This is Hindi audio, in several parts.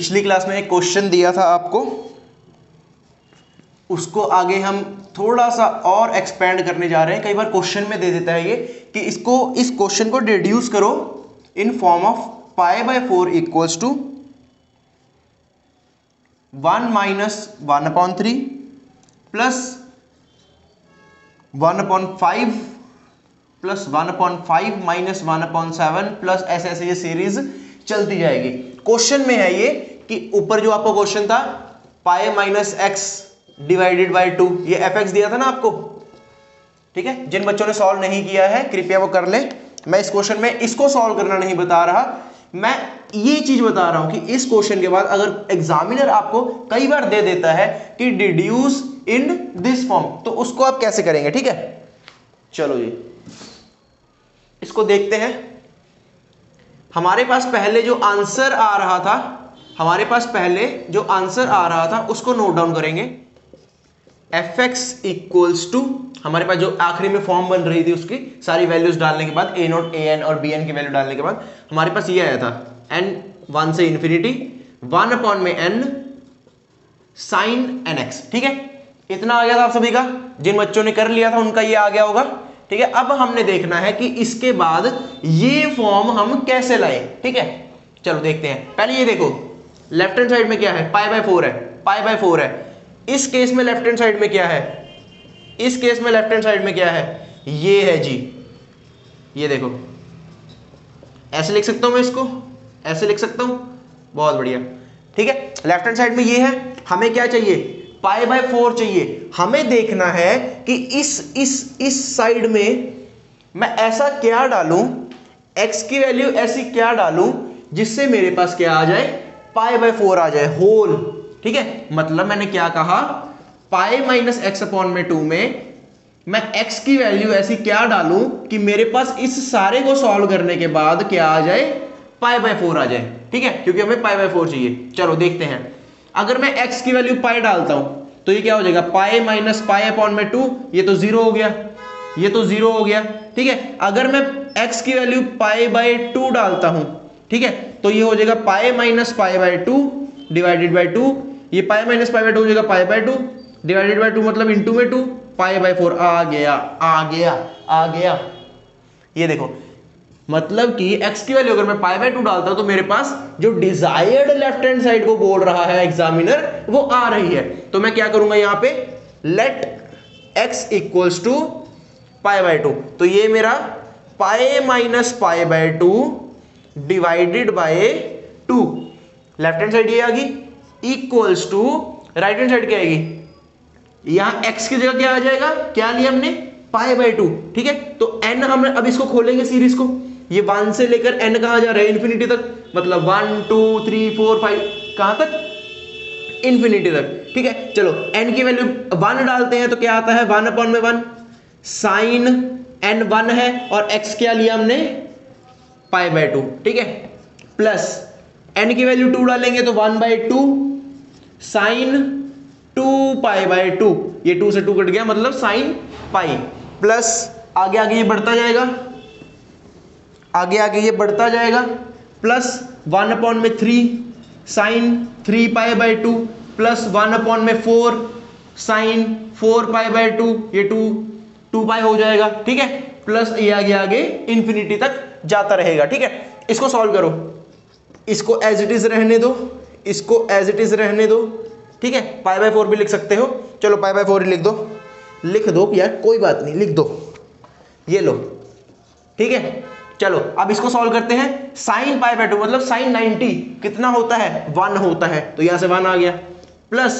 पिछली क्लास में एक क्वेश्चन दिया था आपको, उसको आगे हम थोड़ा सा और एक्सपेंड करने जा रहे हैं। कई बार क्वेश्चन में दे देता है ये कि इसको, इस क्वेश्चन को डिड्यूस करो in form of π/4 equals to 1 minus 1/3 plus 1/5 plus 1/5 minus 1/7 plus ऐसे ऐसे ये सीरीज चलती जाएगी। क्वेश्चन में है ये कि ऊपर जो आपको क्वेश्चन था pi minus x divided by 2, ये fx दिया था ना आपको, ठीक है। जिन बच्चों ने सॉल्व नहीं किया है कृपया वो कर ले। मैं इस क्वेश्चन में इसको सॉल्व करना नहीं बता रहा, मैं ये चीज बता रहा हूं कि इस क्वेश्चन के बाद अगर एग्जामिनर आपको कई बार दे देता है कि डिड्यूस इन दिस फॉर्म, तो उसको आप कैसे करेंगे, ठीक है। चलो जी इसको देखते हैं। हमारे पास पहले जो आंसर आ रहा था, हमारे पास पहले जो आंसर आ रहा था उसको नोट डाउन करेंगे। fx इक्वल्स टू, हमारे पास जो आखिरी में फॉर्म बन रही थी उसकी सारी वैल्यूज डालने के बाद a0 an और bn की वैल्यू डालने के बाद हमारे पास ये आया था n 1 से इंफिनिटी 1/n sin nx, ठीक है। इतना आ गया था आप सभी का, जिन बच्चों ने कर लिया था उनका ये आ गया होगा, ठीक है। अब हमने देखना है कि इसके बाद ये फॉर्म हम कैसे लाए, ठीक है। चलो देखते हैं। पहले ये देखो लेफ्ट हैंड साइड में क्या है, π/4 है, π/4 है। इस केस में लेफ्ट हैंड साइड में क्या है, इस केस में लेफ्ट हैंड साइड में क्या है, ये है जी, ये देखो ऐसे लिख सकता हूं मैं इसको, ऐसे लिख सकता हूं, बहुत बढ़िया, ठीक है। लेफ्ट हैंड साइड में ये है, हमें क्या चाहिए, π/4 चाहिए। हमें देखना है कि इस साइड में मैं ऐसा क्या डालूं, x की वैल्यू ऐसी क्या डालूं जिससे मेरे पास क्या आ जाए, π/4 आ जाए होल, ठीक है। मतलब मैंने क्या कहा, पाई माइनस एक्स अपॉन में 2 में मैं x की वैल्यू ऐसी क्या डालूं कि मेरे पास इस सारे को सॉल्व करने के बाद क्या आ जाए, π/4 आ जाए, ठीक है, क्योंकि हमें π/4 चाहिए। चलो देखते हैं। अगर मैं x की वैल्यू पाई डालता हूं तो ये क्या हो जाएगा, पाई माइनस पाई अपॉन में 2, ये तो 0 हो गया, ये तो 0 हो गया, ठीक है। अगर मैं x की वैल्यू π/2 डालता हूं, ठीक है, तो ये हो जाएगा पाई माइनस π/2 डिवाइडेड बाई 2, ये पाई माइनस π/2 हो जाएगा π/2 डिवाइडेड बाई 2 मतलब इंटू में 2, π/4 आ गया, आ गया, आ गया। ये देखो मतलब कि x की वैल्यू अगर मैं π/2 डालता हूं तो मेरे पास जो डिजायर्ड लेफ्ट हैंड साइड को बोल रहा है एग्जामिनर वो आ रही है। तो मैं क्या करूंगा यहां पे, लेट x इक्वल्स टू π/2, तो ये मेरा pi minus π/2 divided by 2, left hand side ये आ गई, equals to right hand side क्या आएगी, यहां x की जगह क्या आ जाएगा, क्या लिया हमने, π/2, ठीक है। तो n हम अब इसको खोलेंगे सीरीज को, ये 1 से लेकर n कहां जा रहा है, इंफिनिटी तक, मतलब 1 2 3 4 5 कहां तक, इंफिनिटी तक, ठीक है। चलो n की वैल्यू 1 डालते हैं तो क्या आता है, 1/1 साइन n 1 है और x क्या लिया हमने, π/2, ठीक है, प्लस n की वैल्यू 2 डालेंगे तो 1/2 साइन 2π/2, ये 2 से 2 कट गया मतलब साइन पाई, प्लस आगे आगे ये बढ़ता जाएगा, आगे आगे ये बढ़ता जाएगा, प्लस 1/3 साइन 3π/2 प्लस 1/4 साइन 4π/2, ये 2π हो जाएगा, ठीक है, प्लस ये आगे आगे इंफिनिटी तक जाता रहेगा, ठीक है। इसको सॉल्व करो, इसको एज इट इज रहने दो, इसको एज इट इज रहने दो, ठीक है। π/4 भी लिख सकते हो, चलो π/4 ही लिख दो, लिख दो यार कोई बात नहीं, लिख दो, ये लो, ठीक है। चलो अब इसको सॉल्व करते हैं। साइन π/2 मतलब साइन 90 कितना होता है, 1 होता है, तो यहां से 1 आ गया, plus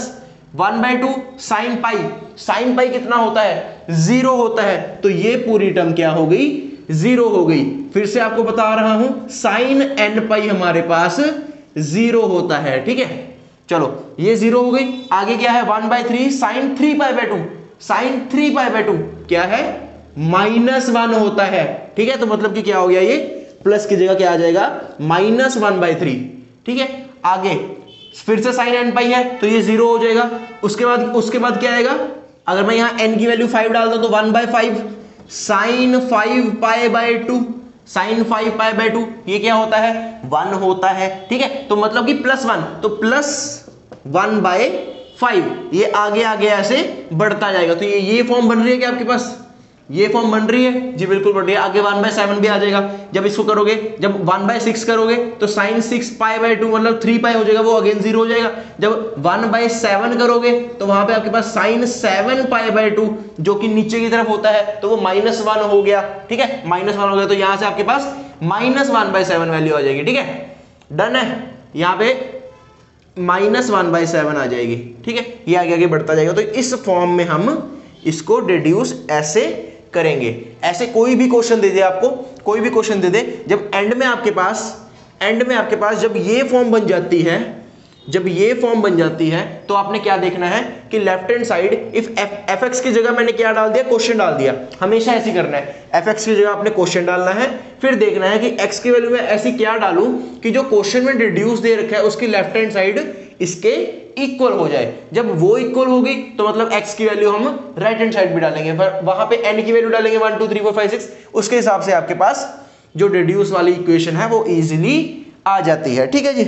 1/2 sine pi, sine pi कितना होता है, 0 होता है, तो ये पूरी टर्म क्या हो गई, 0 हो गई। फिर से आपको बता रहा हूं साइन n पाई हमारे पास 0 होता है, ठीक है। चलो ये 0 हो गई, आगे क्या है, 1/3 साइन 3π/2, साइन 3π/2 क्या है, -1 होता है, ठीक है। तो मतलब कि क्या हो गया, ये प्लस की जगह क्या आ जाएगा, -1/3, ठीक है। आगे फिर से साइन n पाई है तो ये 0 हो जाएगा, उसके बाद क्या आएगा, अगर मैं यहां n की वैल्यू 5 डालता हूं तो 1/5 साइन 5π/2 साइन 5 पाई बाय 2 ये क्या होता है 1 होता है, ठीक है। तो मतलब कि +1 तो +1/5 ये आगे आगे ऐसे बढ़ता जाएगा। तो ये फॉर्म बन रही है क्या आपके पास, ये फॉर्म बन रही है जी, बिल्कुल बन रही है। आगे 1/7 भी आ जाएगा। जब इसको करोगे, जब 1/6 करोगे तो sin 6 पाई बाय 2 मतलब 3 पाई हो जाएगा, वो अगेन 0 हो जाएगा। जब 1/7 करोगे तो वहां पे आपके पास sin 7 पाई बाय 2 जो कि नीचे की तरफ होता है तो वो -1 हो गया, ठीक है, -1 हो गया। तो यहां से आपके पास -1/7 वैल्यू आ जाएगी, ठीक है, डन है। यहां पे -1/7 आ जाएगी, ठीक है, ये आगे आगे बढ़ता जाएगा। तो इस फॉर्म में हम इसको डिड्यूस ऐसे करेंगे। ऐसे कोई भी क्वेश्चन दे दे आपको, कोई भी क्वेश्चन दे दे, जब एंड में आपके पास जब ये फॉर्म बन जाती है, जब ये फॉर्म बन जाती है तो आपने क्या देखना है कि left hand side if fx की जगह मैंने क्या डाल दिया, क्वेश्चन डाल दिया। हमेशा ऐसे करना है, fx की जगह आपने क्वेश्चन डालना है, फिर देखना है कि x की वैल्यू में ऐसी क्या डालूं कि जो क्वेश्चन में रिड्यूस दे रखा है उसकी लेफ्ट हैंड साइड इसके इक्वल हो जाए। जब वो इक्वल होगी तो मतलब x की वैल्यू हम राइट हैंड साइड भी डालेंगे, पर वहां पे n की वैल्यू डालेंगे 1 2 3 4 5 6, उसके हिसाब से आपके पास जो रिड्यूस वाली इक्वेशन है वो इजीली आ जाती है, ठीक है जी।